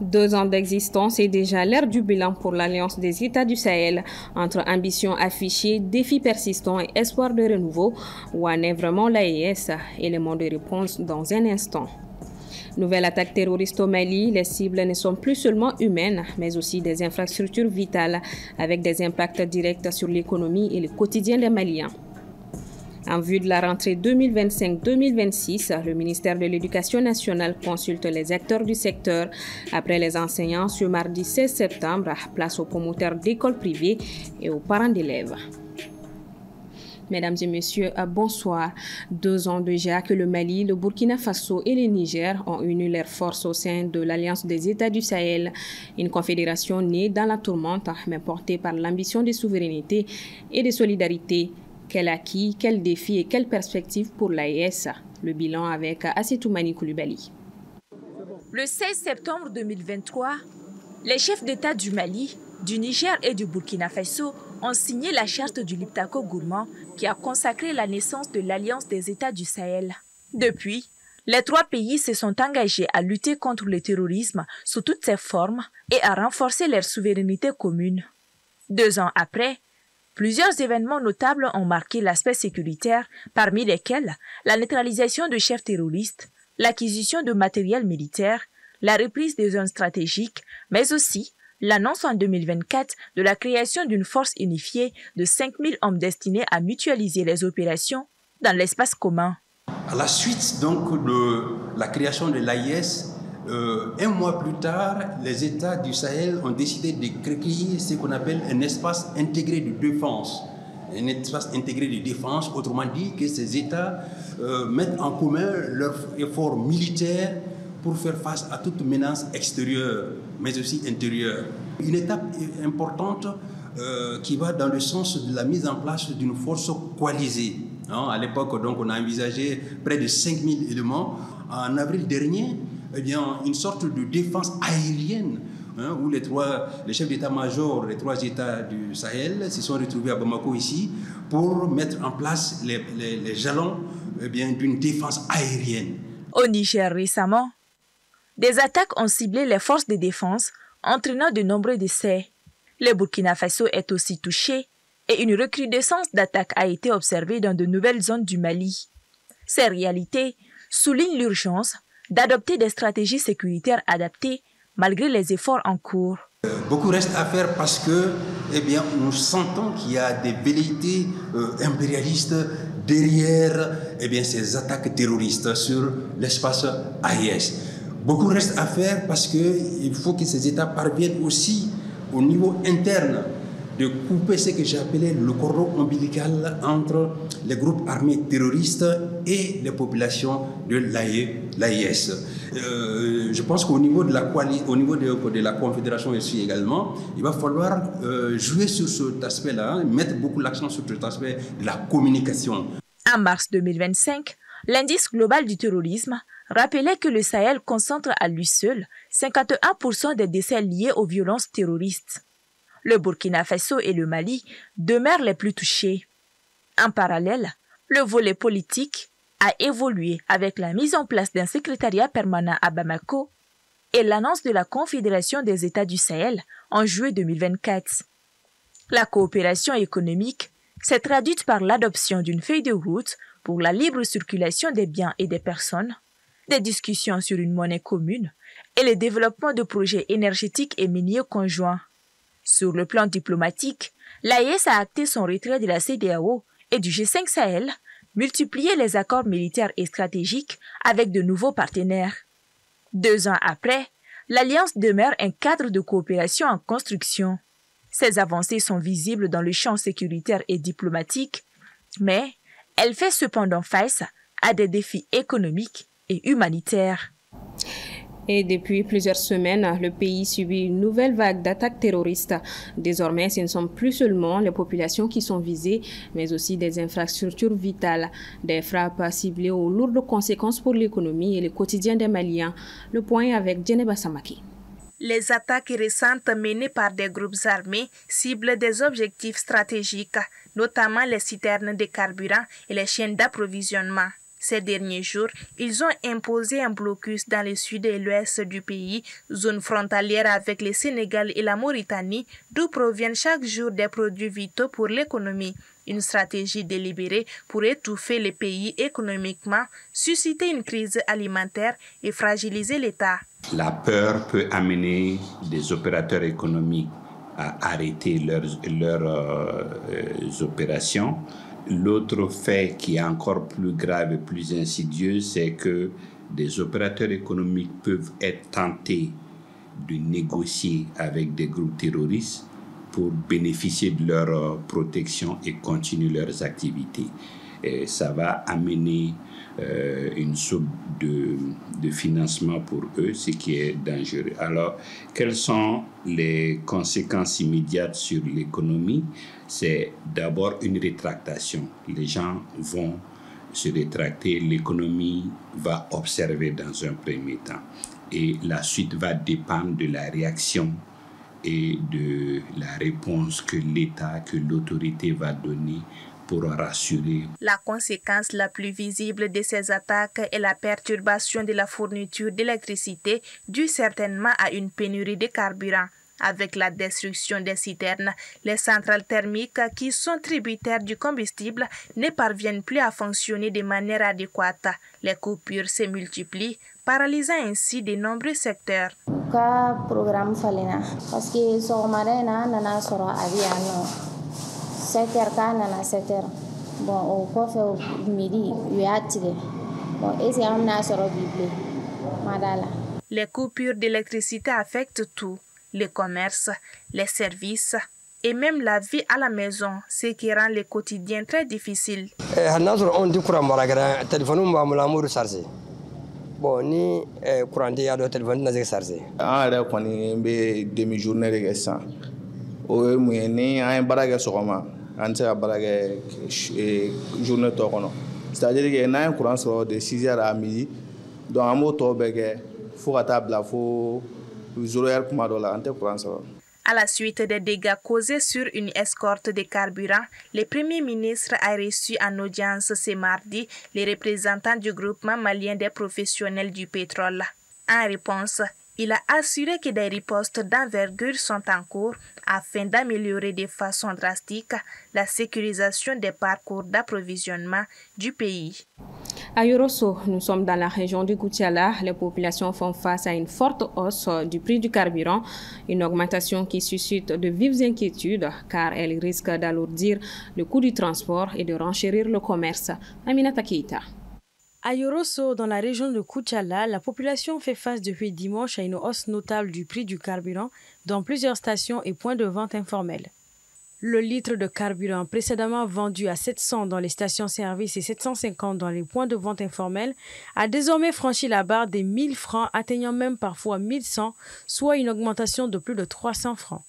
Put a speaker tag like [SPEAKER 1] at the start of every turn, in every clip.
[SPEAKER 1] 2 ans d'existence et déjà l'ère du bilan pour l'Alliance des États du Sahel. Entre ambition affichée, défis persistants et espoir de renouveau, où en est vraiment l'AES? Élément de réponse dans un instant. Nouvelle attaque terroriste au Mali, les cibles ne sont plus seulement humaines, mais aussi des infrastructures vitales, avec des impacts directs sur l'économie et le quotidien des Maliens. En vue de la rentrée 2025-2026, le ministère de l'Éducation nationale consulte les acteurs du secteur. Après les enseignants, ce mardi 16 septembre, place aux promoteurs d'écoles privées et aux parents d'élèves. Mesdames et messieurs, bonsoir. 2 ans déjà que le Mali, le Burkina Faso et le Niger ont uni leurs forces au sein de l'Alliance des États du Sahel, une confédération née dans la tourmente, mais portée par l'ambition de souveraineté et de solidarité. Quel acquis, quels défis et quelles perspectives pour l'AES? Le bilan avec Assetoumani Koulibaly.
[SPEAKER 2] Le 16 septembre 2023, les chefs d'État du Mali, du Niger et du Burkina Faso ont signé la charte du Liptako-Gourmand qui a consacré la naissance de l'Alliance des États du Sahel. Depuis, les 3 pays se sont engagés à lutter contre le terrorisme sous toutes ses formes et à renforcer leur souveraineté commune. 2 ans après, plusieurs événements notables ont marqué l'aspect sécuritaire, parmi lesquels la neutralisation de chefs terroristes, l'acquisition de matériel militaire, la reprise des zones stratégiques, mais aussi l'annonce en 2024 de la création d'une force unifiée de 5000 hommes destinés à mutualiser les opérations dans l'espace commun.
[SPEAKER 3] À la suite donc de la création de l'AIS, un mois plus tard, les États du Sahel ont décidé de créer ce qu'on appelle un espace intégré de défense. Un espace intégré de défense, autrement dit que ces États mettent en commun leurs efforts militaires pour faire face à toute menace extérieure, mais aussi intérieure. Une étape importante qui va dans le sens de la mise en place d'une force coalisée. À l'époque, donc, on a envisagé près de 5000 éléments. En avril dernier, eh bien, une sorte de défense aérienne où les chefs d'état-major des 3 États du Sahel se sont retrouvés à Bamako ici pour mettre en place les jalons d'une défense aérienne.
[SPEAKER 2] Au Niger récemment, des attaques ont ciblé les forces de défense, entraînant de nombreux décès. Le Burkina Faso est aussi touché et une recrudescence d'attaques a été observée dans de nouvelles zones du Mali. Ces réalités soulignent l'urgence d'adopter des stratégies sécuritaires adaptées malgré les efforts en cours.
[SPEAKER 3] Beaucoup reste à faire parce que nous sentons qu'il y a des velléités impérialistes derrière ces attaques terroristes sur l'espace AES. Beaucoup reste à faire parce qu'il faut que ces États parviennent aussi au niveau interne de couper ce que j'ai appelé le cordon ombilical entre les groupes armés terroristes et les populations de l'AES. Je pense qu'au niveau de la Confédération aussi également, il va falloir jouer sur cet aspect-là, mettre beaucoup l'accent sur cet aspect de la communication.
[SPEAKER 2] En mars 2025, l'indice global du terrorisme rappelait que le Sahel concentre à lui seul 51% des décès liés aux violences terroristes. Le Burkina Faso et le Mali demeurent les plus touchés. En parallèle, le volet politique a évolué avec la mise en place d'un secrétariat permanent à Bamako et l'annonce de la Confédération des États du Sahel en juillet 2024. La coopération économique s'est traduite par l'adoption d'une feuille de route pour la libre circulation des biens et des personnes, des discussions sur une monnaie commune et le développement de projets énergétiques et miniers conjoints. Sur le plan diplomatique, l'AES a acté son retrait de la CEDEAO et du G5 Sahel, multiplié les accords militaires et stratégiques avec de nouveaux partenaires. 2 ans après, l'Alliance demeure un cadre de coopération en construction. Ces avancées sont visibles dans le champ sécuritaire et diplomatique, mais elle fait cependant face à des défis économiques et humanitaires.
[SPEAKER 1] Et depuis plusieurs semaines, le pays subit une nouvelle vague d'attaques terroristes. Désormais, ce ne sont plus seulement les populations qui sont visées, mais aussi des infrastructures vitales. Des frappes ciblées aux lourdes conséquences pour l'économie et le quotidien des Maliens. Le point avec Djeneba Samaki.
[SPEAKER 4] Les attaques récentes menées par des groupes armés ciblent des objectifs stratégiques, notamment les citernes de carburant et les chaînes d'approvisionnement. Ces derniers jours, ils ont imposé un blocus dans le sud et l'ouest du pays, zone frontalière avec le Sénégal et la Mauritanie, d'où proviennent chaque jour des produits vitaux pour l'économie. Une stratégie délibérée pour étouffer le pays économiquement, susciter une crise alimentaire et fragiliser l'État.
[SPEAKER 5] La peur peut amener des opérateurs économiques à arrêter leurs opérations. L'autre fait qui est encore plus grave et plus insidieux, c'est que des opérateurs économiques peuvent être tentés de négocier avec des groupes terroristes pour bénéficier de leur protection et continuer leurs activités. Et ça va amener une source de financement pour eux, ce qui est dangereux. Alors, quelles sont les conséquences immédiates sur l'économie? C'est d'abord une rétractation. Les gens vont se rétracter, l'économie va observer dans un premier temps. Et la suite va dépendre de la réaction et de la réponse que l'État, que l'autorité va donner pour rassurer.
[SPEAKER 4] La conséquence la plus visible de ces attaques est la perturbation de la fourniture d'électricité due certainement à une pénurie de carburant. Avec la destruction des citernes, les centrales thermiques qui sont tributaires du combustible ne parviennent plus à fonctionner de manière adéquate. Les coupures se multiplient, paralysant ainsi de nombreux secteurs.
[SPEAKER 6] Programme parce que bon au coffre au midi
[SPEAKER 4] les coupures d'électricité affectent tout, les commerces, les services et même la vie à la maison, ce qui rend le quotidien très difficile.
[SPEAKER 7] Bon, ni courant ya do téléphone na zé charger. Ara koni be demi journée de ça. O mu ni ay baraga sokoma, an se baraga journée to kono. C'est-à-dire que na courant so de 6h à midi. Donc amo to bege fo kata bla fo 0h kuma do la ante courant so.
[SPEAKER 4] À la suite des dégâts causés sur une escorte de carburant, le Premier ministre a reçu en audience ce mardi les représentants du groupement malien des professionnels du pétrole. En réponse, il a assuré que des ripostes d'envergure sont en cours afin d'améliorer de façon drastique la sécurisation des parcours d'approvisionnement du pays.
[SPEAKER 1] À Yorosso, nous sommes dans la région du Koutiala. Les populations font face à une forte hausse du prix du carburant, une augmentation qui suscite de vives inquiétudes car elle risque d'alourdir le coût du transport et de renchérir le commerce. Aminata Keita.
[SPEAKER 8] À Yorosso, dans la région de Koutiala, la population fait face depuis dimanche à une hausse notable du prix du carburant dans plusieurs stations et points de vente informels. Le litre de carburant précédemment vendu à 700 dans les stations-service et 750 dans les points de vente informels a désormais franchi la barre des 1000 francs, atteignant même parfois 1100, soit une augmentation de plus de 300 francs.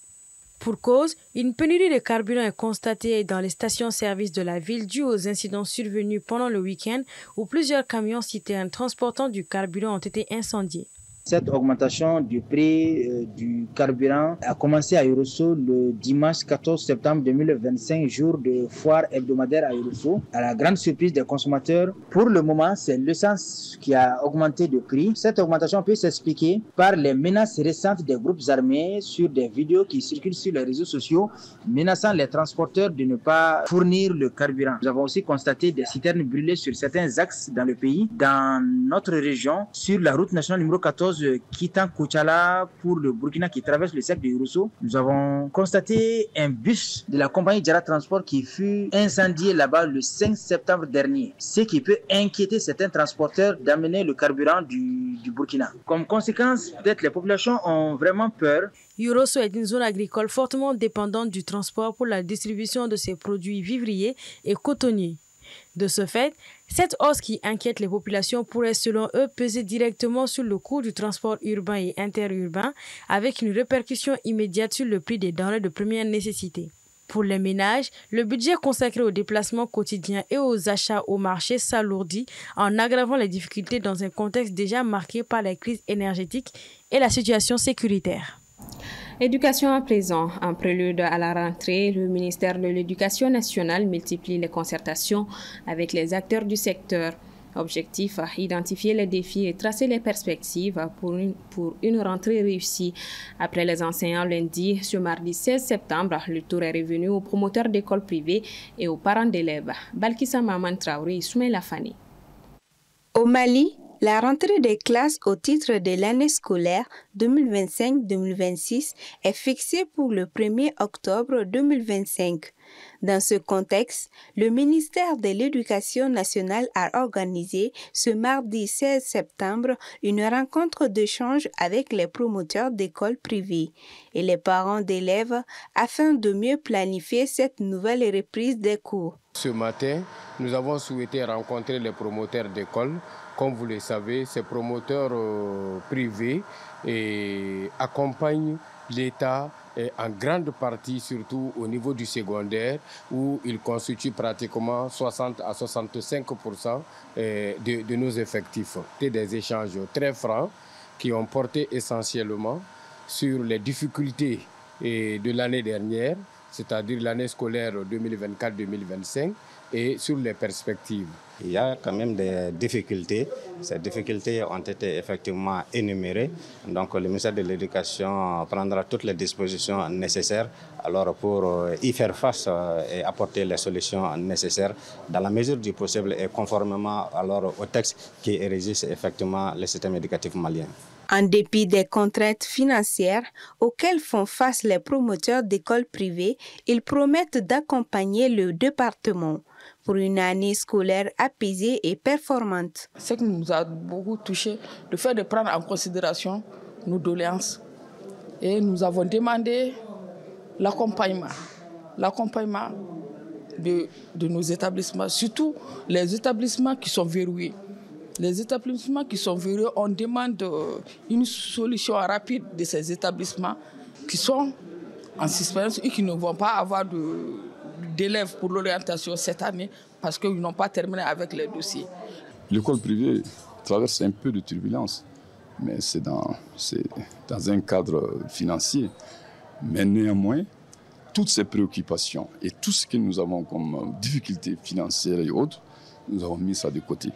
[SPEAKER 8] Pour cause, une pénurie de carburant est constatée dans les stations-service de la ville due aux incidents survenus pendant le week-end où plusieurs camions citernes transportant du carburant ont été incendiés.
[SPEAKER 9] Cette augmentation du prix du carburant a commencé à Yorosso le dimanche 14 septembre 2025, jour de foire hebdomadaire à Yorosso. À la grande surprise des consommateurs, pour le moment, c'est l'essence qui a augmenté de prix. Cette augmentation peut s'expliquer par les menaces récentes des groupes armés sur des vidéos qui circulent sur les réseaux sociaux, menaçant les transporteurs de ne pas fournir le carburant. Nous avons aussi constaté des citernes brûlées sur certains axes dans le pays. Dans notre région, sur la route nationale numéro 14, quittant Koutiala pour le Burkina qui traverse le cercle de Yorosso, nous avons constaté un bus de la compagnie Jara Transport qui fut incendié là-bas le 5 septembre dernier, ce qui peut inquiéter certains transporteurs d'amener le carburant du Burkina. Comme conséquence, peut-être les populations ont vraiment peur.
[SPEAKER 8] Yorosso est une zone agricole fortement dépendante du transport pour la distribution de ses produits vivriers et cotonniers. De ce fait, cette hausse qui inquiète les populations pourrait selon eux peser directement sur le coût du transport urbain et interurbain avec une répercussion immédiate sur le prix des denrées de première nécessité. Pour les ménages, le budget consacré aux déplacements quotidiens et aux achats au marché s'alourdit en aggravant les difficultés dans un contexte déjà marqué par la crise énergétique et la situation sécuritaire.
[SPEAKER 1] Éducation à présent. En prélude à la rentrée, le ministère de l'Éducation nationale multiplie les concertations avec les acteurs du secteur. Objectif, identifier les défis et tracer les perspectives pour une rentrée réussie. Après les enseignants lundi, ce mardi 16 septembre, le tour est revenu aux promoteurs d'écoles privées et aux parents d'élèves. Balkissa Maman Traoré et Soumaïla Fani.
[SPEAKER 10] Au Mali, la rentrée des classes au titre de l'année scolaire 2025-2026 est fixée pour le 1er octobre 2025. Dans ce contexte, le ministère de l'Éducation nationale a organisé ce mardi 16 septembre une rencontre d'échange avec les promoteurs d'écoles privées et les parents d'élèves afin de mieux planifier cette nouvelle reprise des cours.
[SPEAKER 11] Ce matin, nous avons souhaité rencontrer les promoteurs d'écoles. Comme vous le savez, ces promoteurs privés accompagnent l'État en grande partie, surtout au niveau du secondaire, où ils constituent pratiquement 60 à 65% de nos effectifs. C'était des échanges très francs qui ont porté essentiellement sur les difficultés de l'année dernière, c'est-à-dire l'année scolaire 2024-2025, et sur les perspectives.
[SPEAKER 12] Il y a quand même des difficultés. Ces difficultés ont été effectivement énumérées. Donc le ministère de l'Éducation prendra toutes les dispositions nécessaires pour y faire face et apporter les solutions nécessaires dans la mesure du possible et conformément au texte qui régisse effectivement le système éducatif malien.
[SPEAKER 10] En dépit des contraintes financières auxquelles font face les promoteurs d'écoles privées, ils promettent d'accompagner le département pour une année scolaire apaisée et performante.
[SPEAKER 13] Ce qui nous a beaucoup touché, le fait de prendre en considération nos doléances. Et nous avons demandé l'accompagnement de nos établissements, surtout les établissements qui sont verrouillés. Les établissements qui sont verrouillés, on demande une solution rapide de ces établissements qui sont en suspension et qui ne vont pas avoir d'élèves pour l'orientation cette année parce qu'ils n'ont pas terminé avec les dossiers.
[SPEAKER 14] L'école privée traverse un peu de turbulence, mais c'est dans un cadre financier. Mais néanmoins, toutes ces préoccupations et tout ce que nous avons comme difficultés financières et autres, nous avons mis ça de côté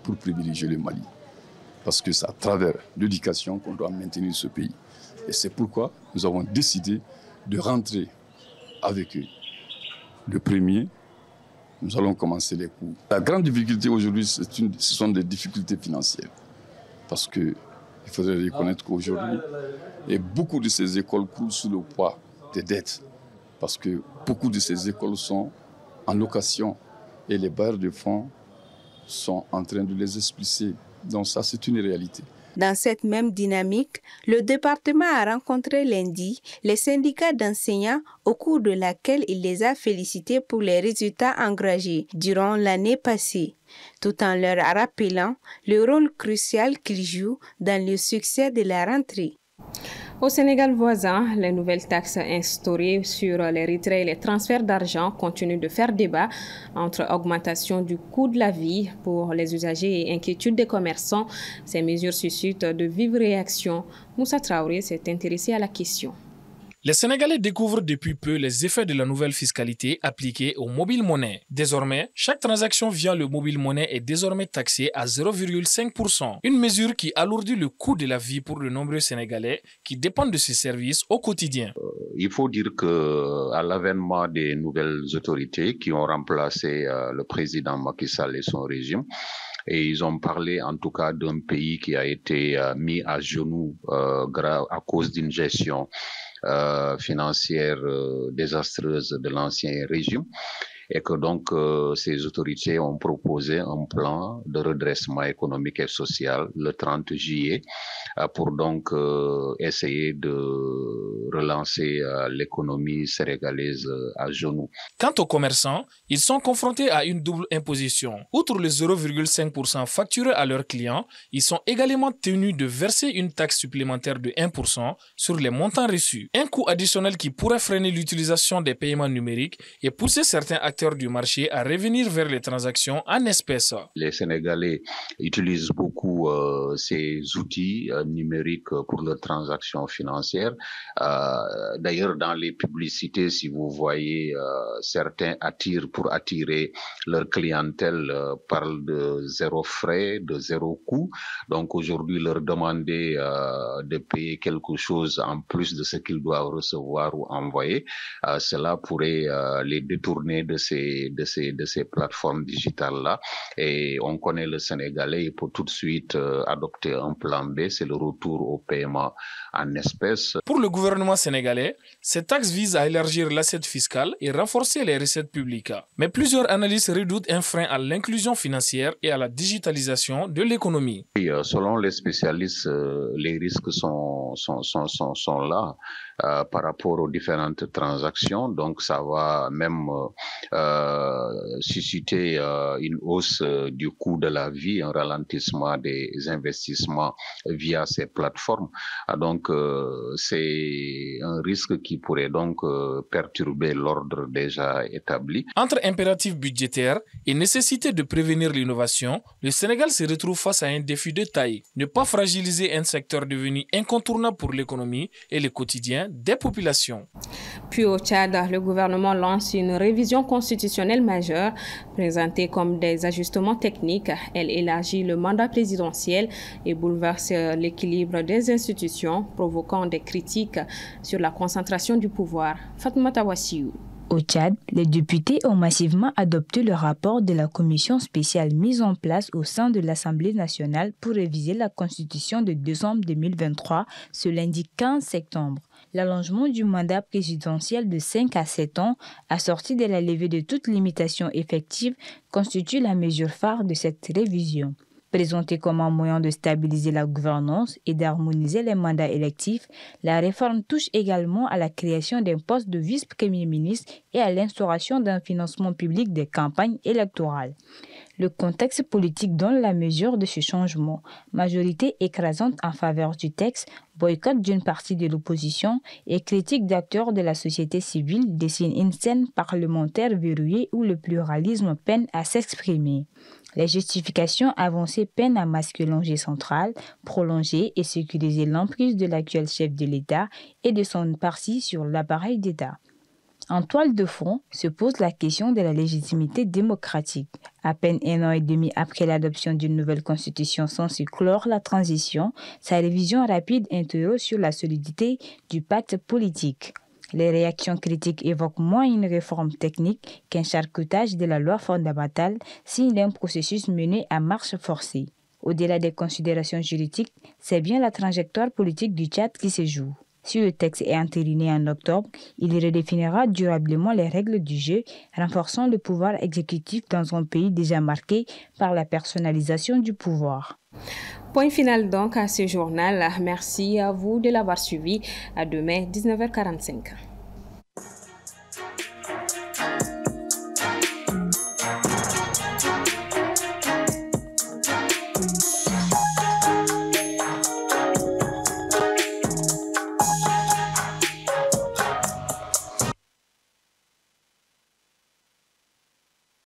[SPEAKER 14] pour privilégier le Mali. Parce que c'est à travers l'éducation qu'on doit maintenir ce pays. Et c'est pourquoi nous avons décidé de rentrer avec eux. Le premier, nous allons commencer les cours. La grande difficulté aujourd'hui, ce sont des difficultés financières. Parce qu'il faudrait reconnaître qu'aujourd'hui, et beaucoup de ces écoles coulent sous le poids des dettes. Parce que beaucoup de ces écoles sont en location et les bailleurs de fonds sont en train de les expulser. Donc ça, c'est une réalité.
[SPEAKER 10] Dans cette même dynamique, le département a rencontré lundi les syndicats d'enseignants au cours de laquelle il les a félicités pour les résultats engagés durant l'année passée, tout en leur rappelant le rôle crucial qu'ils jouent dans le succès de la rentrée.
[SPEAKER 1] Au Sénégal voisin, les nouvelles taxes instaurées sur les retraits et les transferts d'argent continuent de faire débat entre augmentation du coût de la vie pour les usagers et inquiétude des commerçants. Ces mesures suscitent de vives réactions. Moussa Traoré s'est intéressé à la question.
[SPEAKER 15] Les Sénégalais découvrent depuis peu les effets de la nouvelle fiscalité appliquée aux mobile money. Désormais, chaque transaction via le mobile money est désormais taxée à 0,5%. Une mesure qui alourdit le coût de la vie pour de nombreux Sénégalais qui dépendent de ces services au quotidien.
[SPEAKER 16] Il faut dire qu'à l'avènement des nouvelles autorités qui ont remplacé le président Macky Sall et son régime, et ils ont parlé en tout cas d'un pays qui a été mis à genoux à cause d'une gestion financière désastreuse de l'ancien régime, et que donc ces autorités ont proposé un plan de redressement économique et social le 30 juillet pour donc essayer de relancer l'économie sénégalaise à genoux.
[SPEAKER 15] Quant aux commerçants, ils sont confrontés à une double imposition. Outre les 0,5% facturés à leurs clients, ils sont également tenus de verser une taxe supplémentaire de 1% sur les montants reçus. Un coût additionnel qui pourrait freiner l'utilisation des paiements numériques et pousser certains acteurs acteurs du marché à revenir vers les transactions en espèces.
[SPEAKER 16] Les Sénégalais utilisent beaucoup ces outils numériques pour leurs transactions financières. D'ailleurs, dans les publicités, si vous voyez, certains pour attirer leur clientèle, parlent de zéro frais, de zéro coût. Donc aujourd'hui, leur demander de payer quelque chose en plus de ce qu'ils doivent recevoir ou envoyer, cela pourrait les détourner de ces plateformes digitales-là. Et on connaît le Sénégalais, il peut tout de suite adopter un plan B, c'est le retour au paiement en espèces.
[SPEAKER 15] Pour le gouvernement sénégalais, cette taxe vise à élargir l'assiette fiscale et renforcer les recettes publiques. Mais plusieurs analystes redoutent un frein à l'inclusion financière et à la digitalisation de l'économie.
[SPEAKER 16] Selon les spécialistes, les risques sont là par rapport aux différentes transactions. Donc ça va même susciter une hausse du coût de la vie, un ralentissement des investissements via ces plateformes. Donc c'est un risque qui pourrait donc perturber l'ordre déjà établi.
[SPEAKER 15] Entre impératifs budgétaires et nécessité de prévenir l'innovation, le Sénégal se retrouve face à un défi de taille. Ne pas fragiliser un secteur devenu incontournable pour l'économie et le quotidien des populations.
[SPEAKER 1] Puis au Tchad, le gouvernement lance une révision constitutionnelle majeure. Présentée comme des ajustements techniques, elle élargit le mandat présidentiel et bouleverse l'équilibre des institutions, provoquant des critiques sur la concentration du pouvoir. Fatoumata Wassiou.
[SPEAKER 17] Au Tchad, les députés ont massivement adopté le rapport de la commission spéciale mise en place au sein de l'Assemblée nationale pour réviser la Constitution de décembre 2023 ce lundi 15 septembre. L'allongement du mandat présidentiel de 5 à 7 ans, assorti de la levée de toute limitation effective, constitue la mesure phare de cette révision. Présentée comme un moyen de stabiliser la gouvernance et d'harmoniser les mandats électifs, la réforme touche également à la création d'un poste de vice-premier ministre et à l'instauration d'un financement public des campagnes électorales. Le contexte politique donne la mesure de ce changement. Majorité écrasante en faveur du texte, boycott d'une partie de l'opposition et critique d'acteurs de la société civile dessinent une scène parlementaire verrouillée où le pluralisme peine à s'exprimer. Les justifications avancées peinent à masquer l'enjeu central, prolonger et sécuriser l'emprise de l'actuel chef de l'État et de son parti sur l'appareil d'État. En toile de fond se pose la question de la légitimité démocratique. À peine 1 an et demi après l'adoption d'une nouvelle constitution censée clore la transition, sa révision rapide interroge sur la solidité du pacte politique. Les réactions critiques évoquent moins une réforme technique qu'un charcutage de la loi fondamentale, signe d'un processus mené à marche forcée. Au-delà des considérations juridiques, c'est bien la trajectoire politique du Tchad qui se joue. Si le texte est entériné en octobre, il redéfinira durablement les règles du jeu, renforçant le pouvoir exécutif dans un pays déjà marqué par la personnalisation du pouvoir.
[SPEAKER 1] Point final donc à ce journal. Merci à vous de l'avoir suivi. À demain, 19h45.